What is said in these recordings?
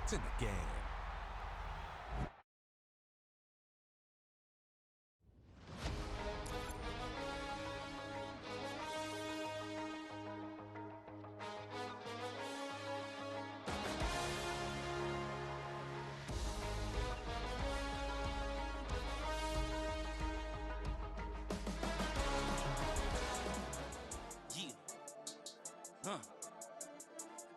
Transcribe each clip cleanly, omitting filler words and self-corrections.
It's in the game.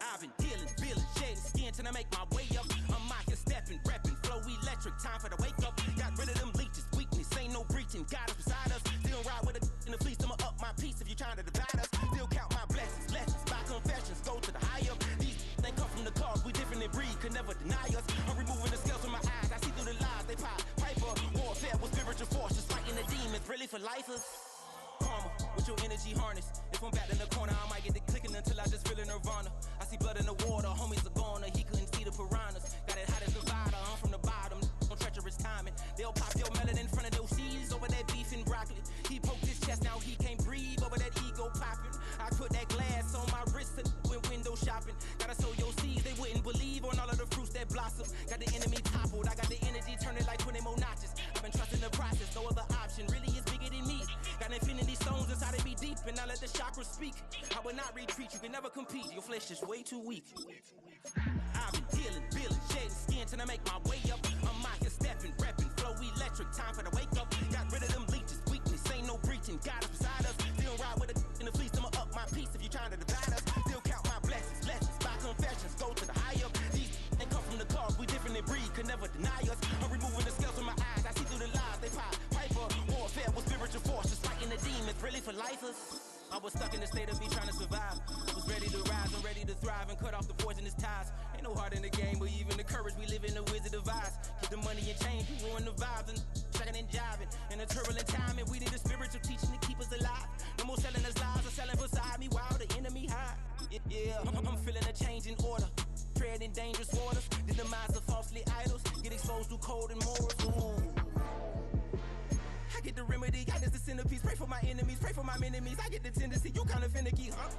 I've been dealing, feeling, shedding skin till I make my way up. I'm out here stepping, repping, flow electric, time for the wake up. Got rid of them leeches, weakness, ain't no breaching, God is beside us. Still ride with a in the fleece, I'ma up my piece if you're trying to divide us. Still count my blessings, lessons, by confessions, go to the high up. These they come from the cause, we different in breed, could never deny us. I'm removing the scales from my eyes, I see through the lies, they pop, piper. Warfare with spiritual forces, fighting the demons, really for lifers. Karma, with your energy harness. If I'm back in the corner, I might get the clicking until I just feel a nirvana. I see blood in the water, homies are gone, he couldn't see the piranhas. Got it hot as Nevada, I'm from the bottom, on treacherous timing. They'll pop your melon in front of those seeds over that beef and broccoli. He poked his chest, now he can't breathe over that ego popping. I put that glass on my wrist and went window shopping. Gotta sow your seeds, they wouldn't believe on all of the fruits that blossom. Got the enemy toppled, I got the energy turning like 20 more notches. I've been trusting the process, no other option really is bigger than me. Got infinity stones inside of me deep, and I let the chakras speak. I will not retreat, you can never compete, your flesh is way too weak. I've been dealing, feeling, shedding skin till I make my way up. I'm out here stepping, repping, flow electric, time for the wake up. Got rid of them leeches, weakness, ain't no breaching, God is beside us. Still ride with a in the fleece, I'ma up my piece if you're trying to divide us. Still count my blessings, lessons, by confessions, go to the high up. These they come from the cause, we different in breed, could never deny us. I'm removing the scales from my eyes, I see through the lies, they pop, piper. Warfare with spiritual forces, fighting the demons, really for lifers. I was stuck in the state of me trying to survive. I was ready to rise, I'm ready to thrive and cut off the poisonous ties. Ain't no heart in the game, but even the courage we live in the Wizard of Oz. Get the money and change, we ruin the vibes and checking and jiving. In a turbulent time, and we need a spiritual teaching to keep us alive. No more selling us lies or selling beside me while the enemy hide. Yeah, I'm feeling a change in order. Treading dangerous waters, the demise of falsely idols. Get exposed through cold and morals. Ooh. I get the remedy, God is the centerpiece. Pray for my enemies, pray for my enemies. I get the tendency, you kinda finicky, huh?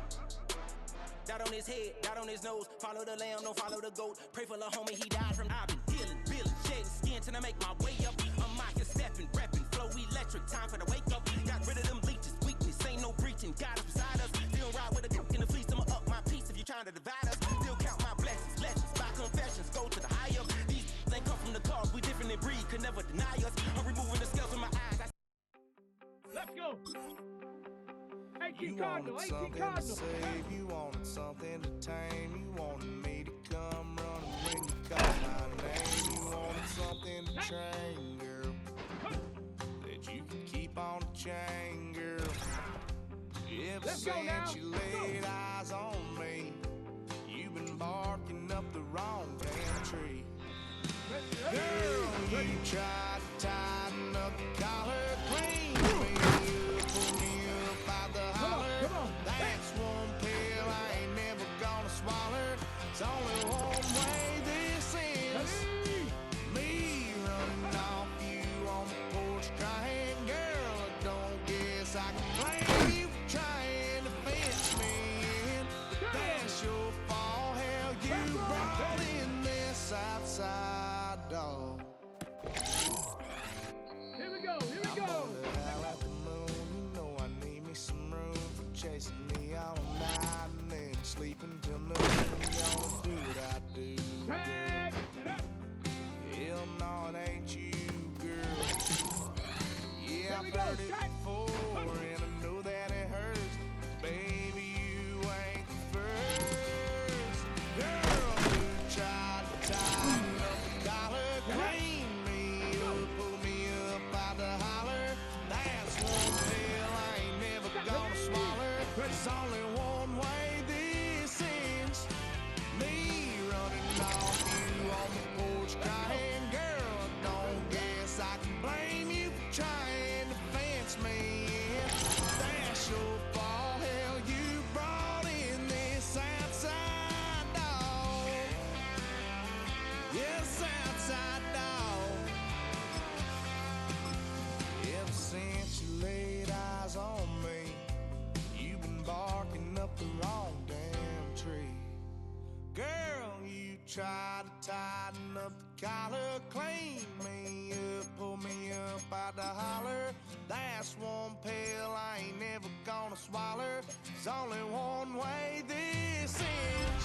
Dot on his head, dot on his nose. Follow the lamb, don't follow the goat. Pray for the homie, he died from. I've been dealing, feeling, shedding skin till I make my way up. I'm out here stepping, repping, flow electric, time for the wake up. Got rid of them leeches, weakness, ain't no breaching, God is beside us. Still ride with a in the fleece, I'ma up my piece if you're trying to divide us. Still count my blessings, lessons, by confessions, go to the high up. These they come from the cause, we different in breed, could never deny us. I'm removing the scales from my eyes. Let's go. You wanted something to save, you wanted something to tame, you wanted me to come running when you called my name. You wanted something to train, girl, that you could keep on the chain, girl. Ever since you laid eyes on me, you've been barking up the wrong damn tree. Girl, you tried to tighten up the collar, clean me up, pull me up by the holler. That's one pill I ain't never gonna swallow. It's only one way this ends. Me running off you on the porch crying. Girl, I don't guess I can blame you for trying to fence me in. But that's your fault, hell, you brought in this outside dog. Here we go, here we I'm go. on the hell at the moon, you know I need me some room for chasing me all night and then sleeping till noon. You gonna do what I do, girl. Hell no, it ain't you, girl. Yeah, I've heard it before and I know that it hurts. Baby, you ain't the first girl who tried to tighten up the collar, clean me up, pull me up by the holler. That's one pill I ain't never gonna swallow. There's only one way this ends. Me running off you on the porch crying. Girl, I don't guess I can blame you for trying to fence me in. That's your fault, hell, you brought in this outside dog. Yes, outside dog. Ever since you laid eyes on me, you've been barking up the wrong damn tree. Girl, you try to tighten up the collar, clean me up, pull me up out the holler. That's one pill I ain't never gonna swallow. There's only one way this ends.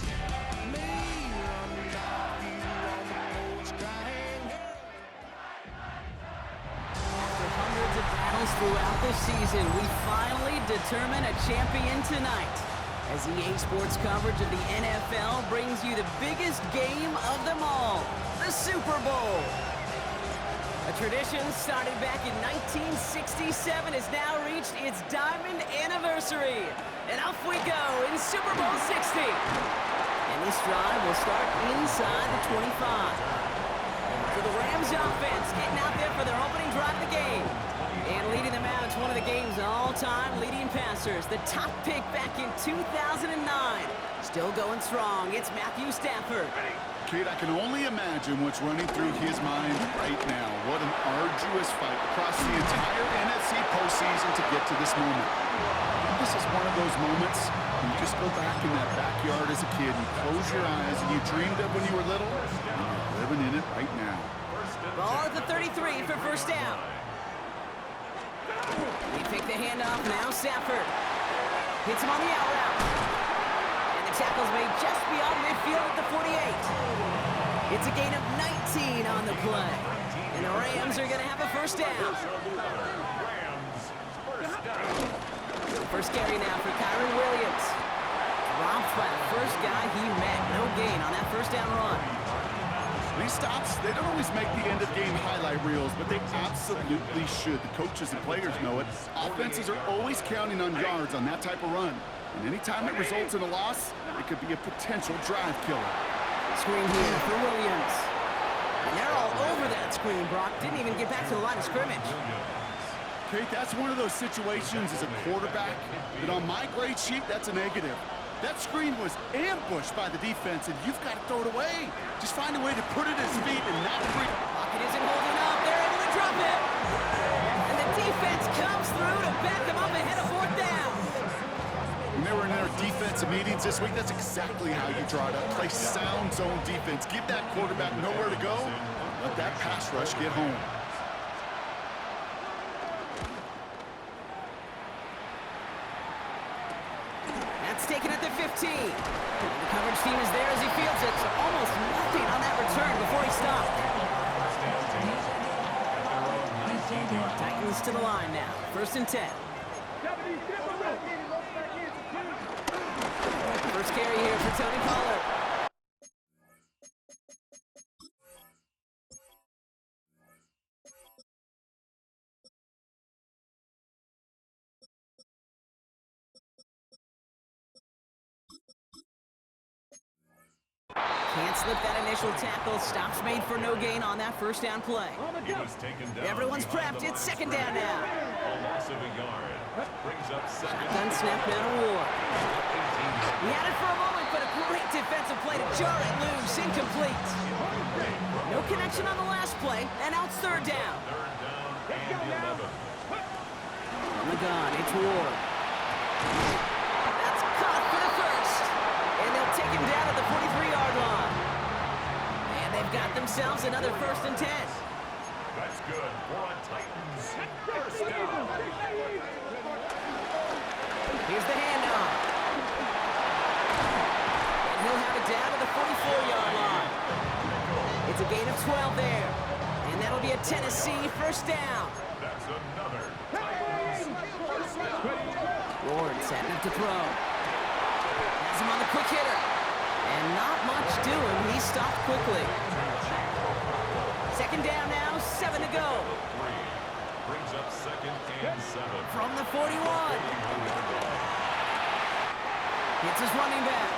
Me running off you on the porch crying. After hundreds of battles throughout the season, we finally determine a champion tonight. As EA Sports coverage of the NFL brings you the biggest game of them all, the Super Bowl. A tradition started back in 1967 has now reached its diamond anniversary. And off we go in Super Bowl 60. And this drive will start inside the 25. For the Rams offense, getting out there for their opening drive of the game. And leading them out, it's one of the game's all-time leading passers. The top pick back in 2009. Still going strong. It's Matthew Stafford. Kate, I can only imagine what's running through his mind right now. What an arduous fight across the entire NFC postseason to get to this moment. And this is one of those moments when you just go back in that backyard as a kid, you close your eyes and you dreamed of when you were little, and you're living in it right now. Ball at the 33 for first down. They pick the handoff now. Stafford hits him on the out route. And the tackle's made just beyond midfield at the 48. It's a gain of 19 on the play. And the Rams are going to have a first down. First carry now for Kyren Williams. Dropped by the first guy he met. No gain on that first down run. These stops, they don't always make the end-of-game highlight reels, but they absolutely should. The coaches and players know it. Offenses are always counting on yards on that type of run. And anytime it results in a loss, it could be a potential drive killer. Screen here for Williams. And they're all over that screen, Brock. Didn't even get back to the line of scrimmage. Kate, that's one of those situations as a quarterback that on my grade sheet, that's a negative. That screen was ambushed by the defense, and you've got to throw it away. Just find a way to put it at his feet and not free. Pocket isn't holding up. They're able to drop it. And the defense comes through to back them up ahead of fourth down. When they were in their defensive meetings this week, that's exactly how you draw it up. Play sound zone defense. Give that quarterback nowhere to go. Let that pass rush get home. That's taken at the 15. The coverage team is there as he fields it. So almost nothing on that return before he stopped. Titans to the line now. First and 10. First carry here for Tony Pollard. Can't slip that initial tackle. Stops made for no gain on that first down play. Everyone's prepped. It's second down now. Shotgun snap now to Ward. He had it for a moment, but a great defensive play to jar it loose. Incomplete. No connection on the last play, and out third down. On the gun, it's Ward. That's caught for the first. And they'll take him down at the 43-yard line. And they've got themselves another first and 10. That's good for a Titans first down. Here's the handoff. And he'll have it down to the 44-yard line. It's a gain of 12 there. And that'll be a Tennessee first down. That's another Titans first down. Ward setting up to throw. Has him on the quick hitter. And not much doing. He stopped quickly. Second down now, 7 to go. Brings up second and 7. From the 41. It's his running back.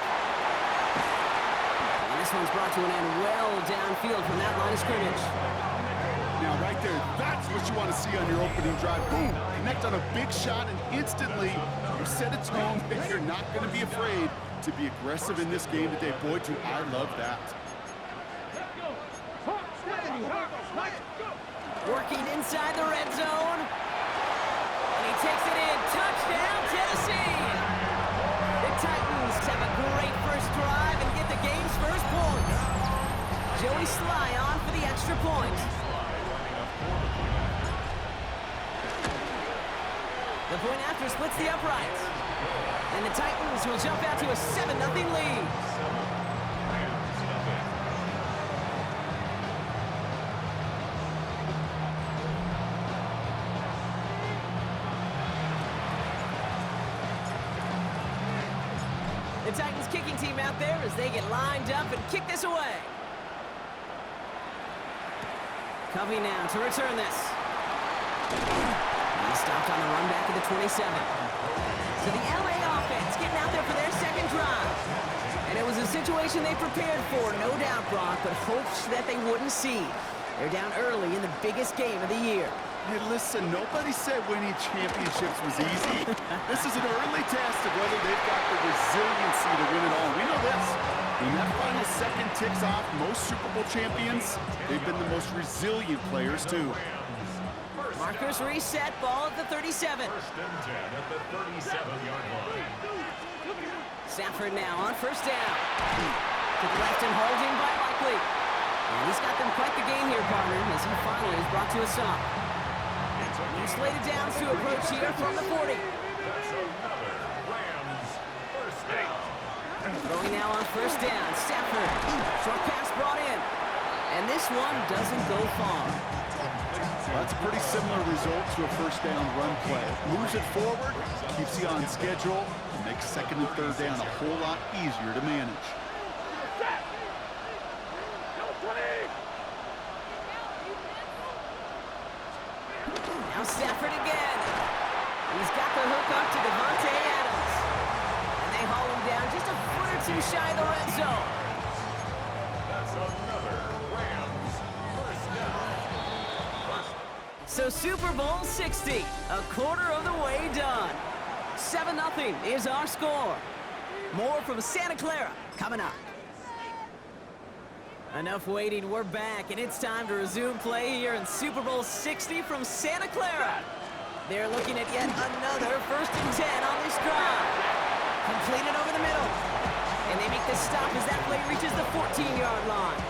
And this one's brought to an end well downfield from that line of scrimmage. Now, right there, that's what you want to see on your opening drive. Boom! Connect on a big shot, and instantly you set a tone that you're not going to be afraid to be aggressive in this game today. Boy, do I love that. Working inside the red zone. And he takes it in. Touchdown, Tennessee! The Titans have a great first drive and get the game's first points. Point after splits the uprights. And the Titans will jump out to a 7-0 lead. The Titans kicking team out there as they get lined up and kick this away. Covey now to return this. He stopped on the run back of the 27. So the LA offense getting out there for their second drive. And it was a situation they prepared for, no doubt, Brock, but hopes that they wouldn't see. They're down early in the biggest game of the year. Hey, listen, nobody said winning championships was easy. This is an early test of whether they've got the resiliency to win it all. We know this. When that final second ticks off, most Super Bowl champions, they've been the most resilient players, too. Markers reset, ball at the 37. First and 10 at the 37-yard line. Stafford now on first down. To the left and holding by Likely. And he's got them quite the game here, partner, as he finally is brought to a stop. He's slated down to approach here from the 40. That's another Rams first down. Throwing now on first down. Stafford. Short pass brought in. And this one doesn't go far. That's a pretty similar result to a first down run play. Moves it forward, keeps you on schedule, and makes second and third down a whole lot easier to manage. Now Stafford again. He's got the hook up to Devontae Adams. And they haul him down just a foot or two shy of the red zone. That's another Rams first down. So Super Bowl 60, a quarter of the way done. 7-0 is our score. More from Santa Clara coming up. Enough waiting, we're back, and it's time to resume play here in Super Bowl 60 from Santa Clara. They're looking at yet another 1st and 10 on this drive. Completed over the middle. And they make the stop as that play reaches the 14-yard line.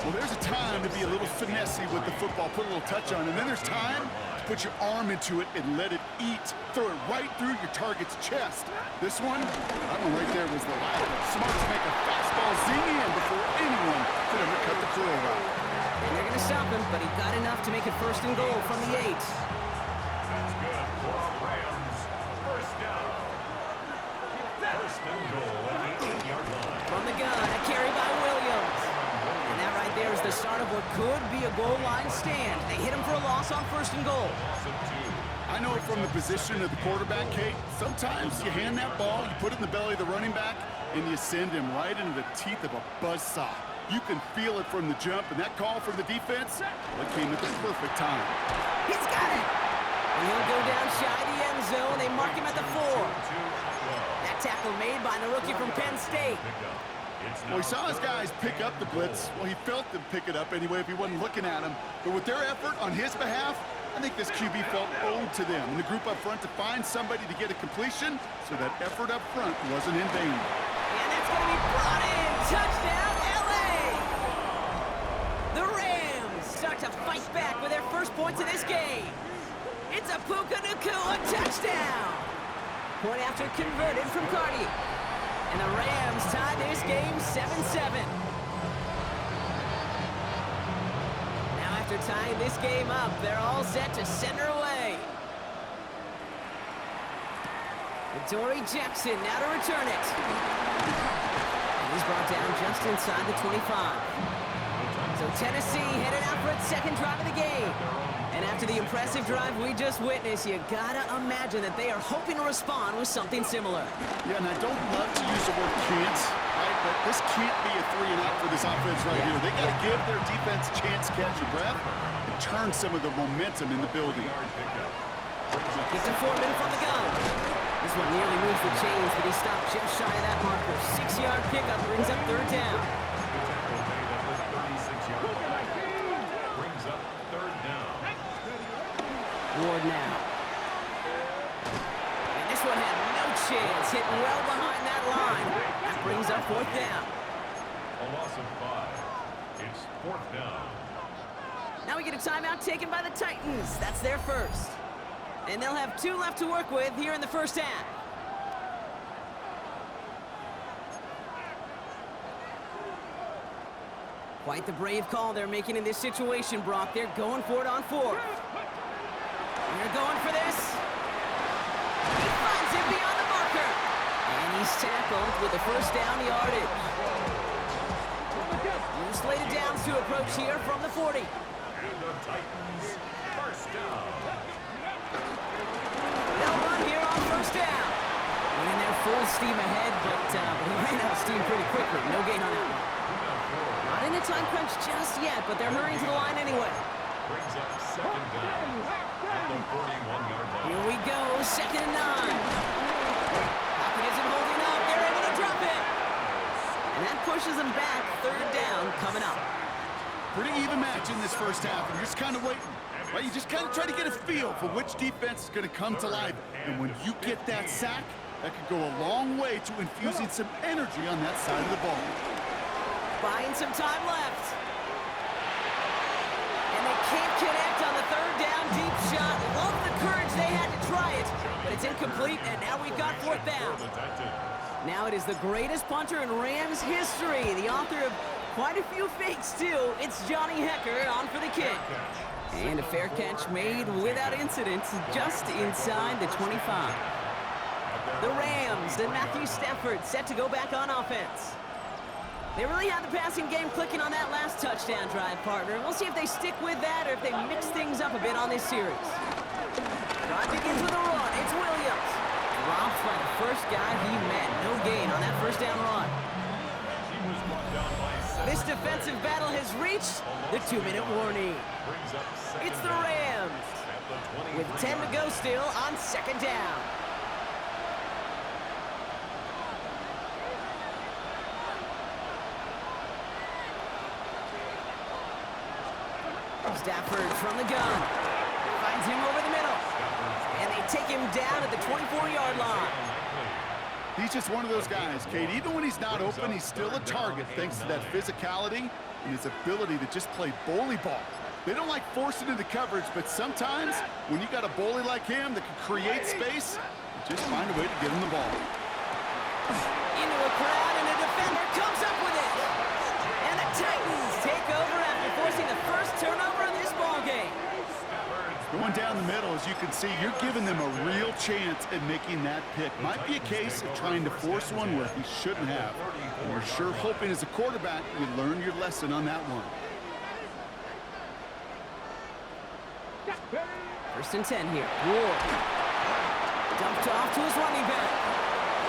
Well, there's a time to be a little finessey with the football, put a little touch on, and then there's time to put your arm into it and let it eat. Throw it right through your target's chest. This one, that one right there was the latter. Smart to make a fastball zing in before anyone could undercut the curl route. And they're going to stop him, but he got enough to make it 1st and goal from the 8. That's good for Rams first down. 1st and goal at the 8-yard line. From the gun, a carry by Williams. And that right there is the start of what could be a goal line stand. They hit him for a loss on 1st and goal. I know from the position of the quarterback, Kate, sometimes you hand that ball, you put it in the belly of the running back, and you send him right into the teeth of a buzzsaw. You can feel it from the jump, and that call from the defense, well, it came at the perfect time. He's got it! And he'll go down shy of the end zone. They mark him at the 4. That tackle made by the rookie from Penn State. Well, he saw his guys pick up the blitz. Well, he felt them pick it up anyway if he wasn't looking at him. But with their effort on his behalf, I think this QB felt owed to them and the group up front to find somebody to get a completion, so that effort up front wasn't in vain. And that's going to be brought in. Touchdown, LA! The Rams start to fight back with their first points of this game. It's a Puka Nacua touchdown. Point after converted from Cardi. And the Rams tie this game 7-7. Now after tying this game up, they're all set to send her away. Dory Jackson now to return it. And he's brought down just inside the 25. So Tennessee headed out for its second drive of the game. And after the impressive drive we just witnessed, you gotta imagine that they are hoping to respond with something similar. Yeah, and I don't love to use the word can't, right? But this can't be a 3-and-out for this offense right here. They gotta give their defense a chance to catch your breath and turn some of the momentum in the building. Gets to Foreman from the gun. This one nearly moves the chains, but he stopped just shy of that marker. 6-yard pickup brings up 3rd down. Brings up 3rd down. Ward now. And this one had no chance, hitting well behind that line. That brings up 4th down. A loss of 5. It's 4th down. Now we get a timeout taken by the Titans. That's their first. And they'll have 2 left to work with here in the first half. Quite the brave call they're making in this situation, Brock. They're going for it on 4th. They're going for this. He finds it beyond the marker. And he's tackled with the first down yardage. New slated downs to approach here from the 40. And the Titans, first down. They'll run here on first down. Went in there full steam ahead, but he ran out of steam pretty quickly. No gain on that one. Not in a time crunch just yet, but they're hurrying to the line anyway. Brings up second down at the 41-yard line. Here we go, 2nd and 9. Pocket isn't holding up. They're able to drop it. And that pushes them back. 3rd down coming up. Pretty even match in this first half, and you're just kind of waiting. Right? You just kind of try to get a feel for which defense is going to come to life. And when you get that sack, that could go a long way to infusing some energy on that side of the ball. Buying some time left. And they can't connect on the 3rd down deep shot. Love the courage they had to try it, but it's incomplete, and now we've got 4th down. Now it is the greatest punter in Rams history, the author of quite a few fakes, too. It's Johnny Hekker on for the kick. And a fair catch made without incident just inside the 25. The Rams and Matthew Stafford set to go back on offense. They really had the passing game clicking on that last touchdown drive, partner. We'll see if they stick with that or if they mix things up a bit on this series. Drive begins with a run. It's Williams. Dropped by the first guy he met. No gain on that first down run. He was brought down by 7. This defensive battle has reached the 2-minute warning. Brings up second It's the down Rams at the 23 with 10 to go still on 2nd down. Stafford from the gun. Finds him over the middle. And they take him down at the 24-yard line. He's just one of those guys, Kate. Even when he's not open, he's still a target thanks to that physicality and his ability to just play bully ball. They don't like forcing into coverage, but sometimes when you got a bully like him that can create space, you just find a way to get him the ball. Into a crowd, and a defender comes up with it. And the Titans take over after forcing the first turnover in this ballgame. Going down the middle, as you can see, you're giving them a real chance at making that pick. Might be a case of trying to force one where he shouldn't have. And we're sure hoping as a quarterback you learn your lesson on that one. 1st and 10 here. Ward. Dumped off to his running back.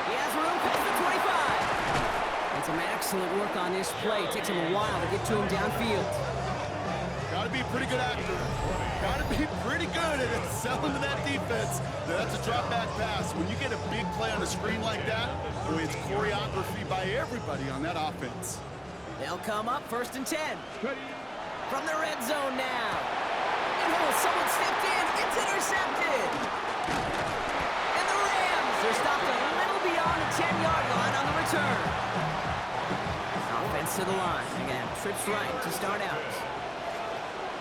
He has room past the 25. And some excellent work on this play. It takes him a while to get to him downfield. Got to be a pretty good actor. Got to be pretty good at selling to that defense. That's a drop back pass. When you get a big play on a screen like that, boy, it's choreography by everybody on that offense. They'll come up 1st and 10. From the red zone now. Oh, someone stepped in. It's intercepted. And the Rams are stopped a little beyond the 10-yard line on the return. Offense to the line. Again, trips right to start out.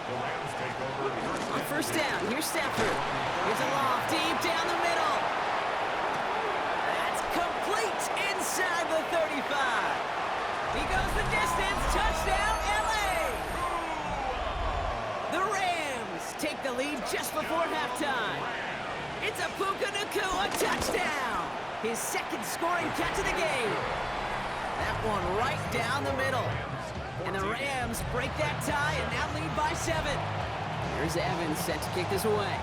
The Rams take over On 1st down, here's Stafford. Here's a loft deep down the middle. That's complete inside the 35. He goes the distance. Touchdown, LA. The Rams take the lead just before halftime. It's a Puka Nacua touchdown. His 2nd scoring catch of the game. That one right down the middle. And the Rams break that tie and now lead by 7. Here's Evans set to kick this away.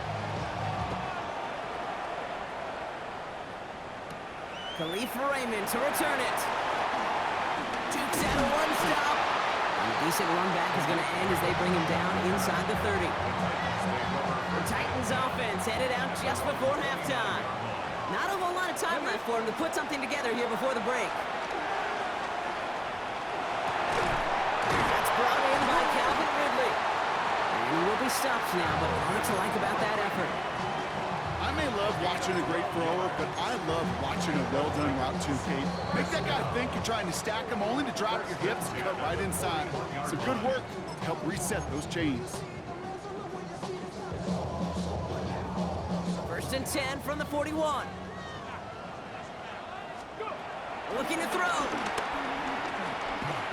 Khalif Raymond to return it. Dukes out a one-stop. And a decent run back is going to end as they bring him down inside the 30. The Titans offense headed out just before halftime. Not a whole lot of time left for him to put something together here before the break. That's brought in by Calvin Ridley. And he will be stopped now, but a lot to like about that effort. I may love watching a great thrower, but I love watching a well-done route too, Kate. Make that guy think you're trying to stack him only to drop your hips and cut right inside. Some good work to help reset those chains. First and 10 from the 41. Looking to throw.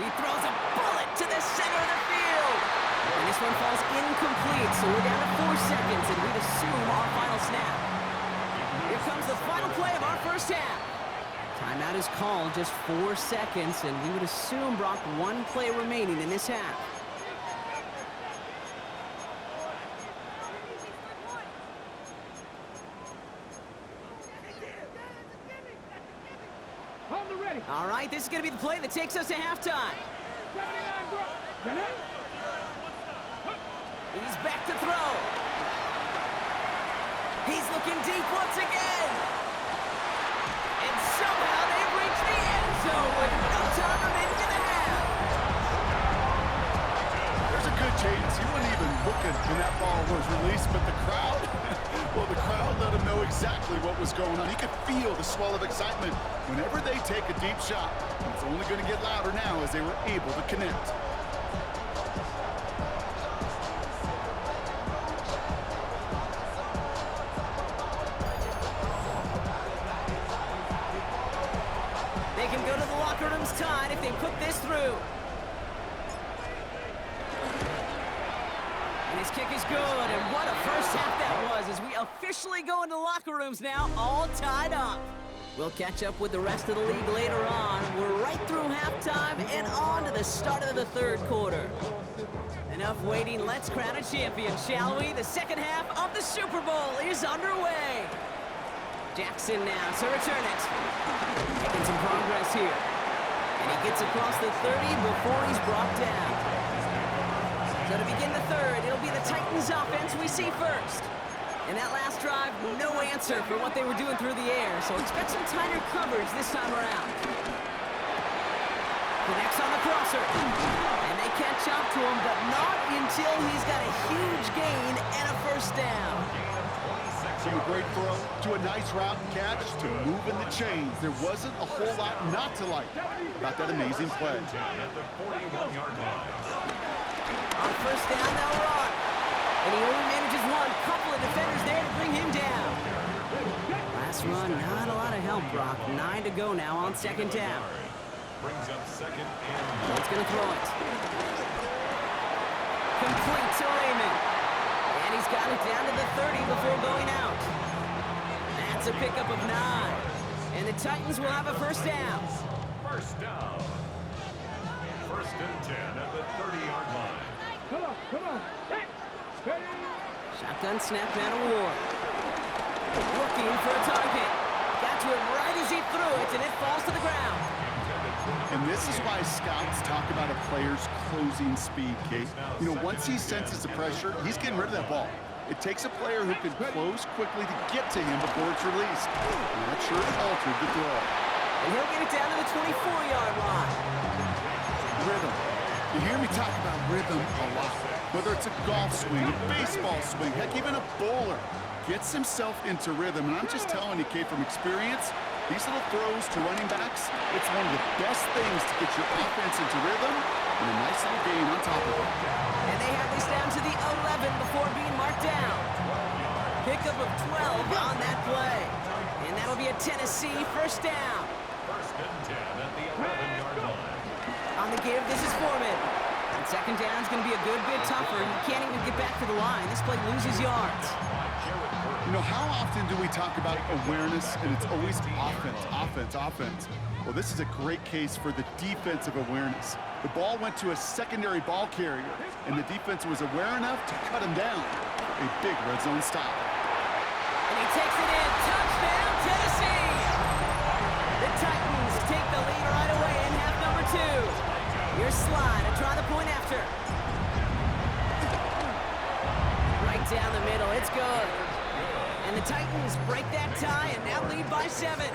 He throws a bullet to the center of the field. And this one falls incomplete, so we're down to 4 seconds, and we'd assume our final snap. Here comes the final play of our first half. Timeout is called, just 4 seconds, and we would assume, Brock, 1 play remaining in this half. Hold the ready. All right, this is going to be the play that takes us to halftime. 79, bro. Get it? He's back to throw. He's looking deep once again. And somehow they've reached the end zone with no time remaining in the half. There's a good chance he wasn't even looking when that ball was released, but the crowd, well, the crowd let him know exactly what was going on. He could feel the swell of excitement whenever they take a deep shot. It's only going to get louder now as they were able to connect. They can go to the locker rooms tied if they put this through. And his kick is good, and what a first half that was as we officially go into locker rooms now, all tied up. We'll catch up with the rest of the league later on. We're right through halftime and on to the start of the third quarter. Enough waiting, let's crown a champion, shall we? The second half of the Super Bowl is underway. Jackson now to return it. Making some progress here. And he gets across the 30 before he's brought down. So to begin the third, it'll be the Titans offense we see first. In that last drive, no answer for what they were doing through the air, so expect some tighter coverage this time around. Connects on the crosser. And they catch up to him, but not until he's got a huge gain and a first down. From a great throw to a nice route and catch to moving the chains. There wasn't a whole lot not to like about that amazing play. At the 41-yard line. On first down, they'll run. And he only manages one. Couple of defenders there to bring him down. Last run, not a lot of help, Brock. 9 to go now on second down. Brings up second and He's going to throw it. Complete to Raymond. And he's got it down to the 30 before going out. That's a pickup of 9. And the Titans will have a first down. first down. First and 10 at the 30-yard line. Come on. Hey, ready? Shotgun snap man of war. Looking for a target. Got to it right as he threw it, and it falls to the ground. And this is why scouts talk about a player's closing speed, Kate. You know, once he senses the pressure, he's getting rid of that ball. It takes a player who can close quickly to get to him before it's released. And that sure altered the throw. And he'll get it down to the 24-yard line. Rhythm. You hear me talk about rhythm a lot. Whether it's a golf swing, a baseball swing, heck, even a bowler gets himself into rhythm. And I'm just telling you, Kate, from experience, these little throws to running backs, it's one of the best things to get your offense into rhythm and a nice little gain on top of it. And they have this down to the 11 before being marked down. Pickup of 12 on that play. And that'll be a Tennessee first down. First and 10 at the 11-yard line. On the give, this is Foreman. And second down is going to be a good bit tougher. He can't even get back to the line. This play loses yards. You know, how often do we talk about awareness and it's always offense? Well, this is a great case for the defensive awareness. The ball went to a secondary ball carrier, and the defense was aware enough to cut him down. A big red zone stop. And he takes it in. Touchdown, Tennessee! The Titans take the lead right away in half number 2. Here's Slide to try the point after. Right down the middle. It's good. And the Titans break that tie and now lead by 7.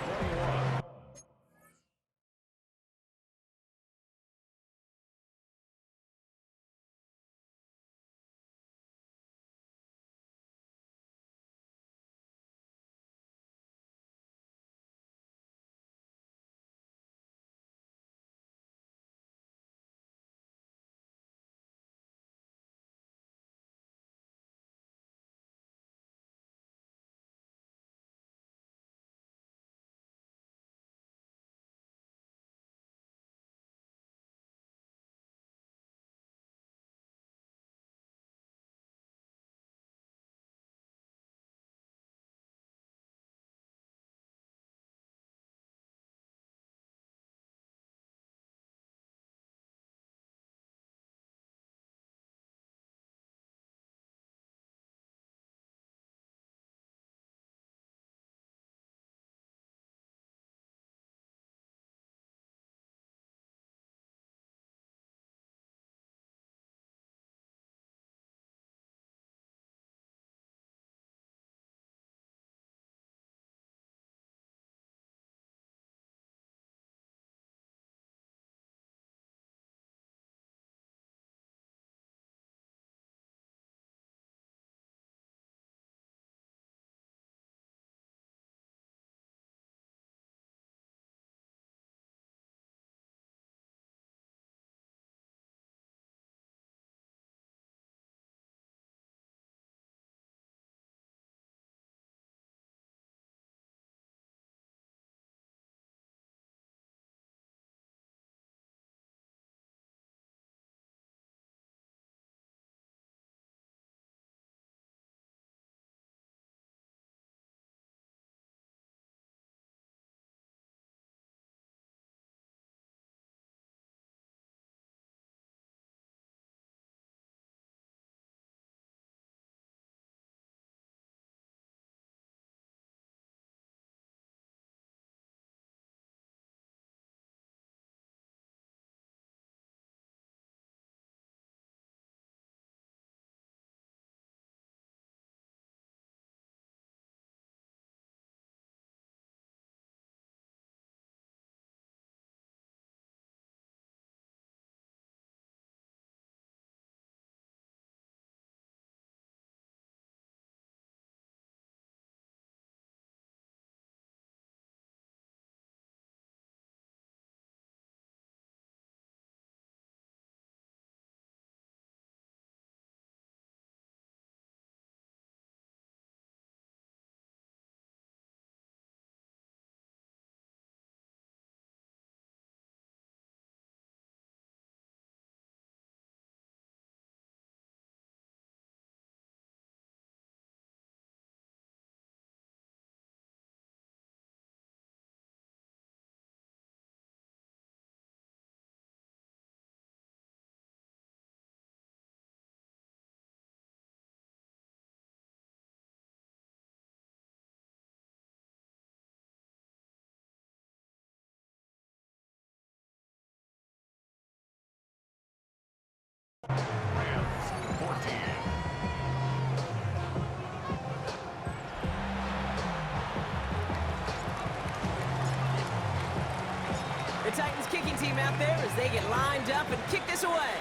team out there as they get lined up and kick this away.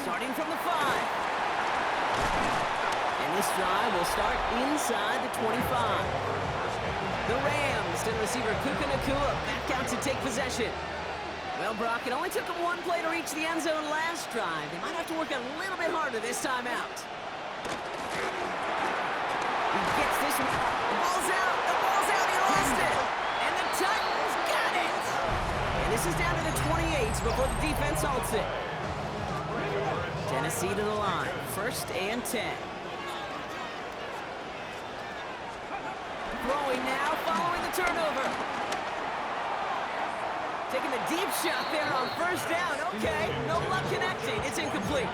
Starting from the 5. And this drive will start inside the 25. The Rams to the receiver Puka Nacua back out to take possession. Well, Brock, it only took them one play to reach the end zone last drive. They might have to work a little bit harder this time out. He gets this one. The ball's out. The ball's out. He lost it. And the Titans got it. And this is down to the 28 before the defense halts it. Tennessee to the line. 1st and 10. Throwing now, following the turnover. Taking the deep shot there on 1st down. Okay, no luck connecting. It's incomplete.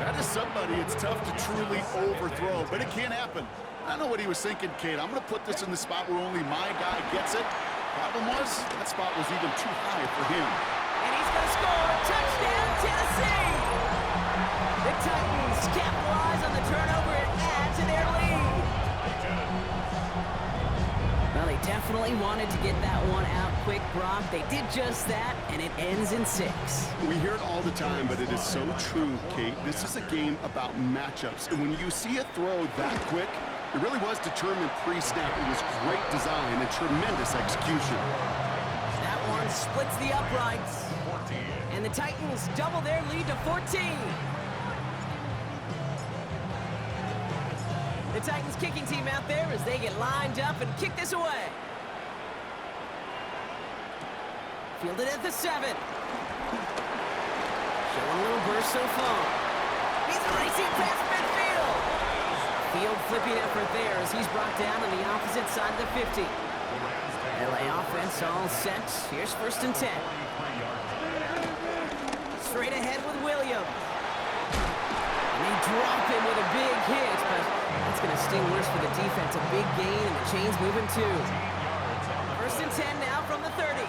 That is somebody it's tough to truly overthrow, but it can't happen. I know what he was thinking, Kate. I'm going to put this in the spot where only my guy gets it. Problem was, that spot was even too high for him. And he's going to score. Touchdown, Tennessee! The Titans capitalize on the turnover and add to their lead. Well, they definitely wanted to get that one out quick, Brock. They did just that, and it ends in 6. We hear it all the time, but it is so true, Kate. This is a game about matchups, and when you see a throw that quick, it really was determined pre-snap. It was great design and tremendous execution. That one splits the uprights. And the Titans double their lead to 14. The Titans kicking team out there as they get lined up and kick this away. Fielded at the 7. Showing a little burst so far. He's racing past midfield. Field flipping effort there as he's brought down on the opposite side of the 50. LA offense all set. Here's 1st and 10. Straight ahead with Williams. And they drop him with a big hit, but that's going to sting worse for the defense. A big gain, and the chain's moving too. 1st and 10 now from the 30.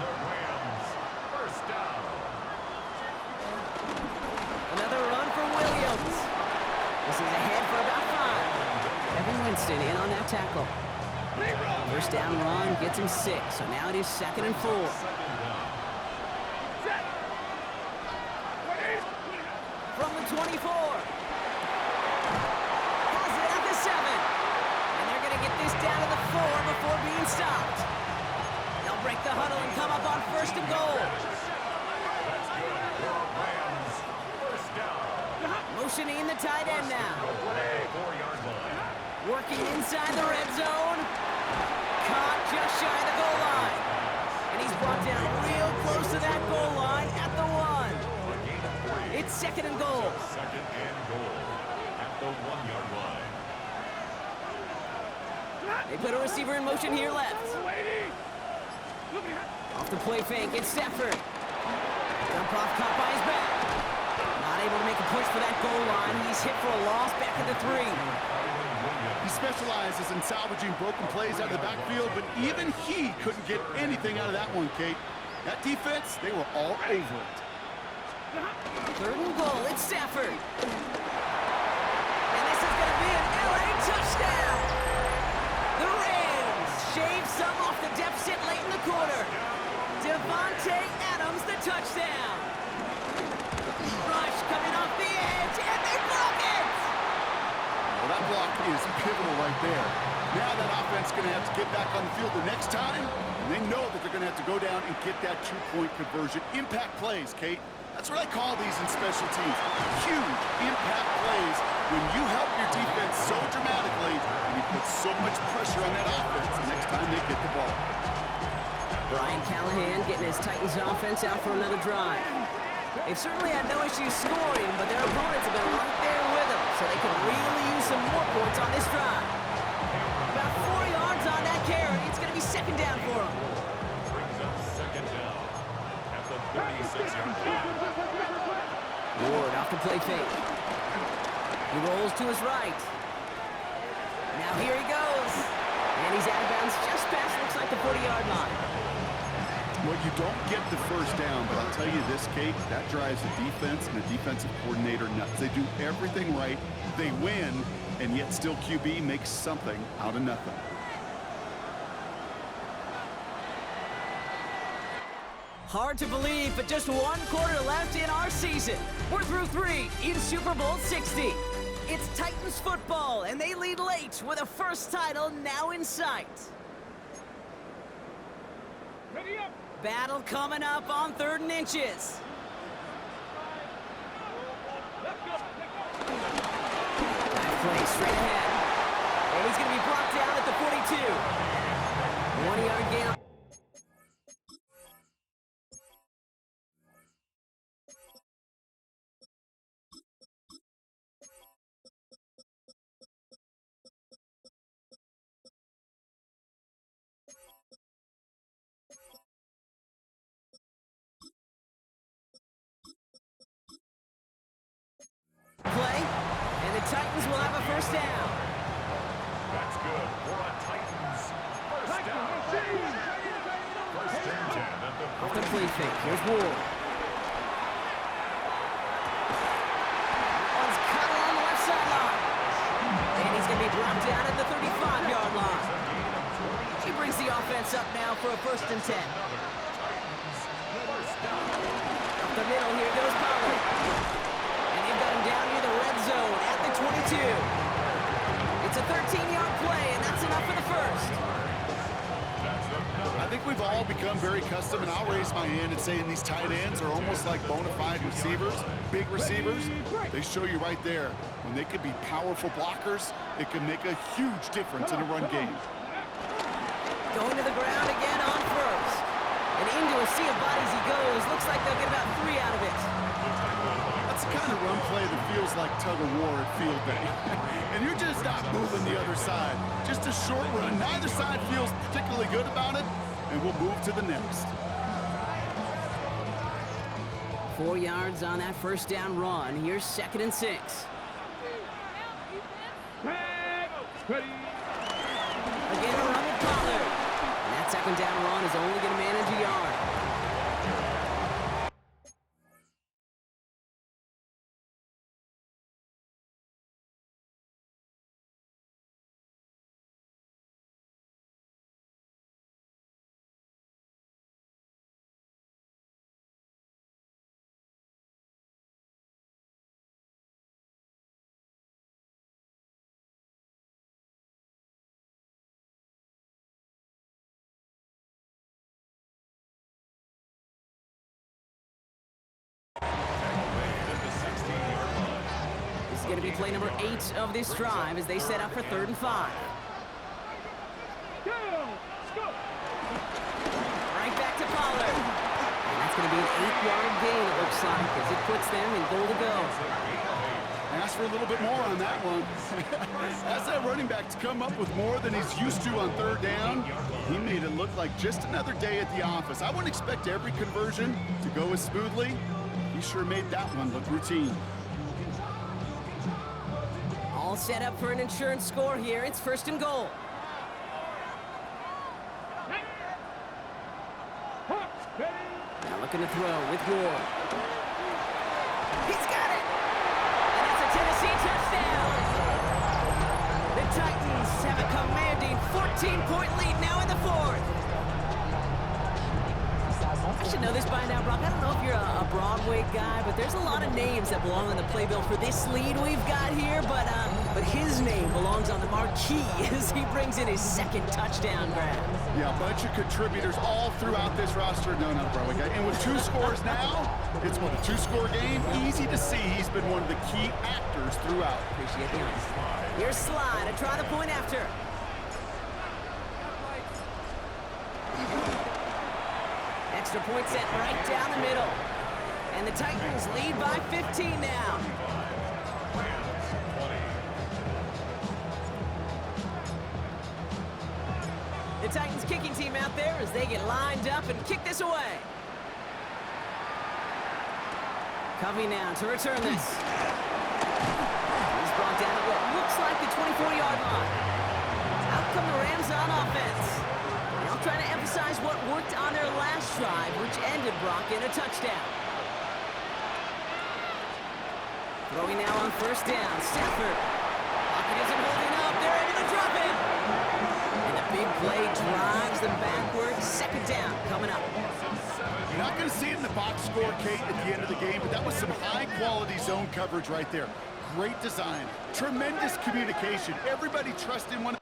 Another run for Williams. This is ahead for about 5. Kevin Winston in on that tackle. 1st down run gets him 6, so now it is 2nd and 4. From the 24. Has it at the 7. And they're going to get this down to the 4 before being stopped. They'll break the huddle and come up on 1st and goal. Motioning the tight end now. Working inside the red zone. Caught just shy of the goal line. And he's brought down real close to that goal line at the 1. It's 2nd and goal. 2nd and goal at the 1-yard line. They put a receiver in motion here left. Off the play fake, it's Stafford. Dump off, caught by his back. Not able to make a push for that goal line. He's hit for a loss back at the 3. He specializes in salvaging broken plays out of the backfield, but even he couldn't get anything out of that one, Kate. That defense, they were all over it. 3rd and goal, it's Stafford. And this is going to be an LA touchdown. The Rams shave some off the deficit late in the quarter. Devontae Adams, the touchdown. Rush coming off the edge, and they block it. Well, that block is pivotal right there. Now that offense is going to have to get back on the field the next time, and they know that they're going to have to go down and get that 2-point conversion. Impact plays, Kate. That's what I call these in special teams. Huge impact plays when you help your defense so dramatically and you put so much pressure on that offense the next time they get the ball. Brian Callahan getting his Titans offense out for another drive. They've certainly had no issues scoring, but their opponents have been right there with them, so they can really use some more points on this drive. About 4 yards on that carry. It's going to be 2nd down for them. Brings up 2nd down at the 36-yard line. Ward off the play fake. He rolls to his right. Now here he goes. And he's out of bounds just past, looks like the 40-yard line. Well, you don't get the 1st down, but I'll tell you this, Kate, that drives the defense and the defensive coordinator nuts. They do everything right, they win, and yet still QB makes something out of nothing. Hard to believe, but just one quarter left in our season. We're through 3 in Super Bowl 60. It's Titans football, and they lead late with a first title now in sight. Ready up. Battle coming up on 3rd and inches. Let's go. That play straight ahead. And he's going to be brought down at the 42. 1-yard gain. Play, and the Titans will have a first down. That's good for a Titans first down. First and 10 at the Off the play fake. Here's Ward. One's cut along the left sideline. And he's going to be brought down at the 35-yard line. He brings the offense up now for a first and 10. Up the middle, here goes Pollard. And they've got him down near the red zone at the 22. It's a 13-yard play, and that's enough for the first. I think we've all become very custom, and I'll raise my hand and say these tight ends are almost like bona fide receivers, big receivers. They show you right there, when they can be powerful blockers, it can make a huge difference in a run game. Going to the ground again on first. And into a sea of bodies he goes. Looks like they'll get about 3 out of it. That's the kind of run play that feels like tug-of-war at field day. And you're just not moving the other side. Just a short run. Neither side feels particularly good about it, and we'll move to the next. 4 yards on that first down run. Here's 2nd and 6. Tag. Ready. Again, a run with Pollard. And that 2nd down run is only going to manage a yard. This is going to be play number 8 of this drive as they set up for 3rd and 5. Go. Let's go. Right back to Pollard. And that's going to be an 8-yard gain, it looks like, as it puts them in goal to go. Ask for a little bit more on that one. Ask that running back to come up with more than he's used to on 3rd down. He made it look like just another day at the office. I wouldn't expect every conversion to go as smoothly. He sure made that one look routine. All set up for an insurance score here. It's 1st and goal. Hawks. Ready. Now looking to throw with Ward. He's got it! And that's a Tennessee touchdown! The Titans have a commanding 14-point lead now in the 4th. I should know this by now, Brock. I don't know if you're a Broadway guy, but there's a lot of names that belong on the playbill for this lead we've got here, but his name belongs on the marquee as he brings in his 2nd touchdown grab. Yeah, a bunch of contributors all throughout this roster. No, not a Broadway guy. And with 2 scores now, it's what, a 2-score game? Easy to see he's been one of the key actors throughout. Appreciate the honesty. Here's Slide to try the point after. Extra point set right down the middle. And the Titans lead by 15 now. The Titans kicking team out there as they get lined up and kick this away. Covey now to return this. He's brought down at what looks like the 24-yard line. Out come the Rams on offense. Now trying to emphasize what worked on their last drive, which ended Brock in a touchdown. Throwing now on 1st down, Stafford. Pocket isn't holding up. They're able to drop it. And the big play drives them backwards. 2nd down coming up. You're not going to see it in the box score, Kate, at the end of the game, but that was some high-quality zone coverage right there. Great design, tremendous communication. Everybody trusting one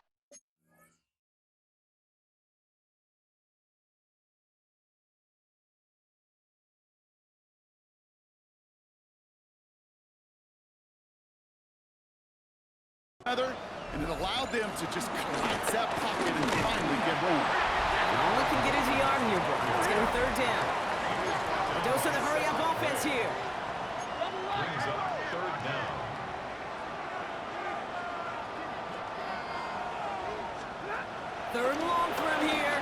another, and it allowed them to just collapse that pocket and finally get home. All he can get is a yard here, Brock. It's going to be third down. A dose of the hurry-up offense here. Brings up third down. Third and long for him here.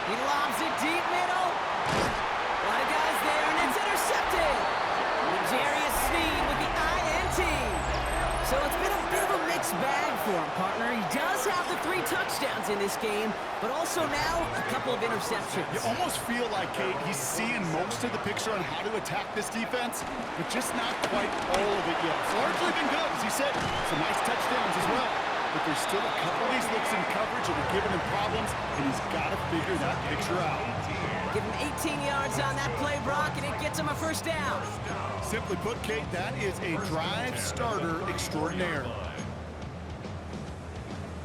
He lobs it deep middle. A lot of guys there, and it's intercepted. L'Jarius Sneed with the INT. So it's been a bit of a mixed bag for him, partner. He does have the 3 touchdowns in this game, but also now a couple of interceptions. You almost feel like, Kate, he's seeing most of the picture on how to attack this defense, but just not quite all of it yet. It's largely been good, as he said. Some nice touchdowns as well. But there's still a couple of these looks in coverage that are giving him problems, and he's got to figure that picture out. Give him 18 yards on that play, Brock, and it gets him a first down. Simply put, Kate, that is a drive starter extraordinaire.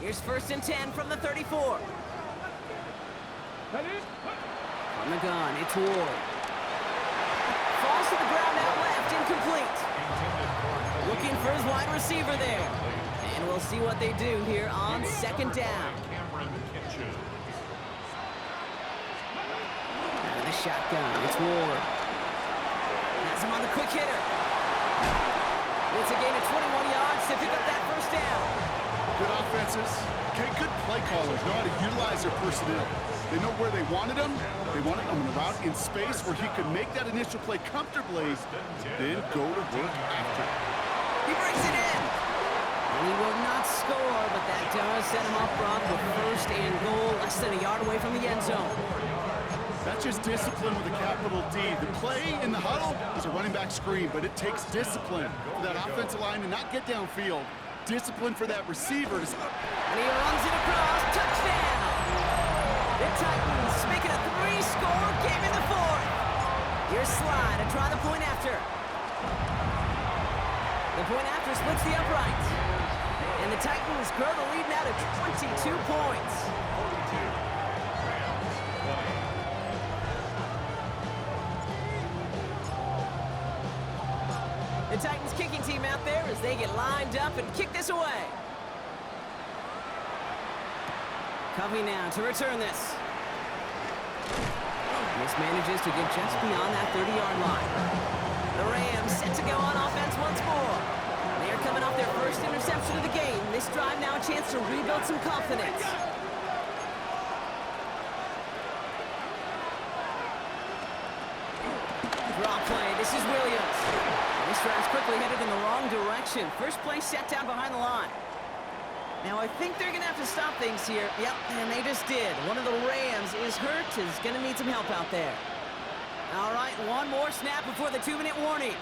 Here's first and 10 from the 34. That is. From the gun, it's Ward. Falls to the ground out left, incomplete. Looking for his wide receiver there. And we'll see what they do here on second down. Cameron Kitchens. Out of the shotgun, it's Ward. Has him on the quick hitter. It's a gain of 21 yards to pick up that first down. Good offenses. Okay, good play callers know how to utilize their personnel. They know where they wanted him. They wanted him on the route in space where he could make that initial play comfortably, then go to work after. He brings it in. And he will not score, but that does set him up, Brock, with first and goal, less than a yard away from the end zone. That's just discipline with a capital D. The play in the huddle is a running back screen, but it takes discipline for that offensive line to not get downfield. Discipline for that receiver to... And he runs it across. Touchdown! The Titans making a 3-score game in the 4th. Here's Slide to try the point after. The point after splits the upright. And the Titans grow the lead now to 22 points. 42. The Titans kicking team out there as they get lined up and kick this away. Covey now to return this. Manages to get just beyond that 30-yard line. The Rams set to go on offense once more. They are coming off their first interception of the game. This drive now a chance to rebuild some confidence. Draw play. This is Williams. This drive's quickly headed in the wrong direction. First play set down behind the line. Now, I think they're going to have to stop things here. Yep, and they just did. One of the Rams is hurt, is going to need some help out there. All right, one more snap before the 2-minute warning.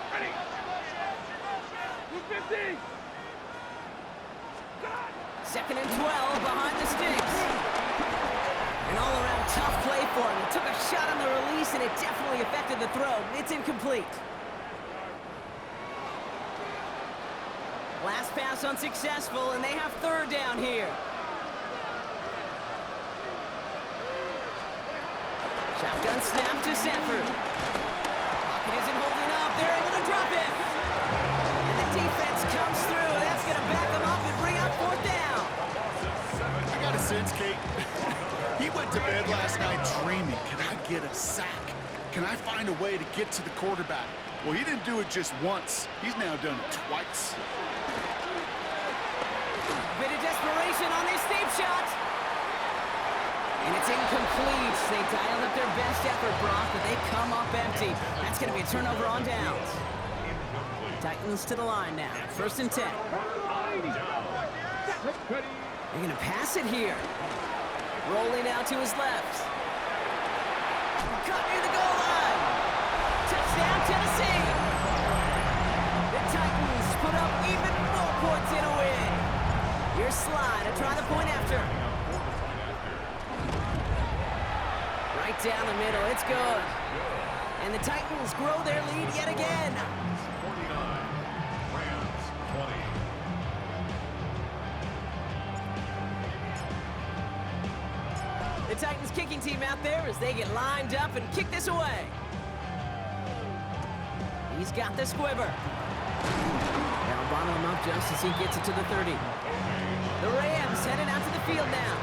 Ready. 250. Second and 12 behind the sticks. An all-around tough play for him. He took a shot on the release, and it definitely affected the throw. It's incomplete. Last pass unsuccessful, and they have third down here. Shotgun snap to Sanford. Pocket isn't holding up. They're able to drop it. And the defense comes through. That's going to back them up and bring up fourth down. I got a sense, Kate. He went to bed last night dreaming, can I get a sack? Can I find a way to get to the quarterback? Well, he didn't do it just once. He's now done it twice. Bit of desperation on this deep shot. And it's incomplete. They dialed up their best effort, Brock, but they come up empty. That's going to be a turnover on downs. Titans to the line now. First and 10. They're going to pass it here. Rolling out to his left. Cut near the goal line. Touchdown, Tennessee. The Titans put up even more points in a win. Here's Slide to try the point after. down the middle. It's good. And the Titans grow their lead yet again. 49, Rams 20. The Titans kicking team out there as they get lined up and kick this away. He's got the squibber. They'll bottle him up just as he gets it to the 30. The Rams headed out to the field now.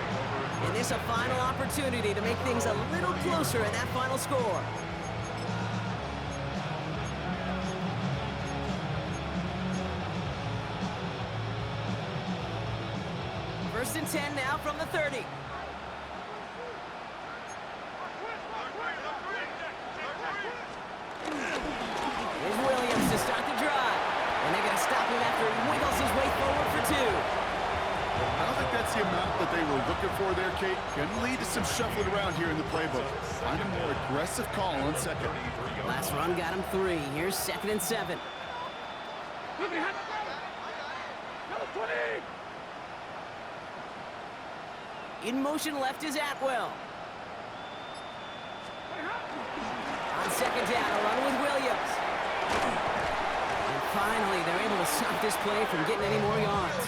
And this a final opportunity to make things a little closer in that final score. First and 10 now from the 30. Here's Williams to start the drive. And they're going to stop him after he wiggles his way forward for 2. I don't think that's the amount that they were looking for there, Kate. Going to lead to some shuffling around here in the playbook. Find a more aggressive call on second. Last run got him 3. Here's 2nd and 7. In motion left is Atwell. On second down, a run with Williams. And finally, they're able to stop this play from getting any more yards.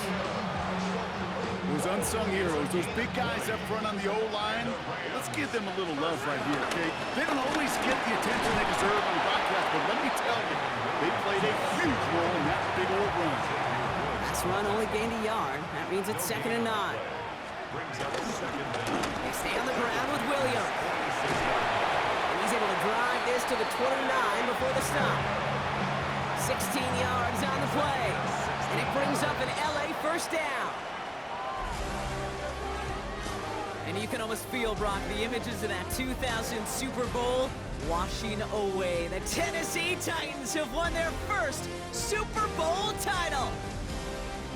Those unsung heroes, those big guys up front on the O-line, let's give them a little love right here, okay? They don't always get the attention they deserve on the broadcast, but let me tell you, they played a huge role in that big old run. Last run only gained a yard. That means it's 2nd and 9. They stay on the ground with Williams. And he's able to drive this to the 29 before the stop. 16 yards on the play. And it brings up an LA first down. And you can almost feel, Brock, the images of that 2000 Super Bowl washing away. The Tennessee Titans have won their first Super Bowl title.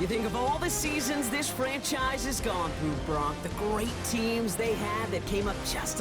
You think of all the seasons this franchise has gone through, Brock, the great teams they had that came up just a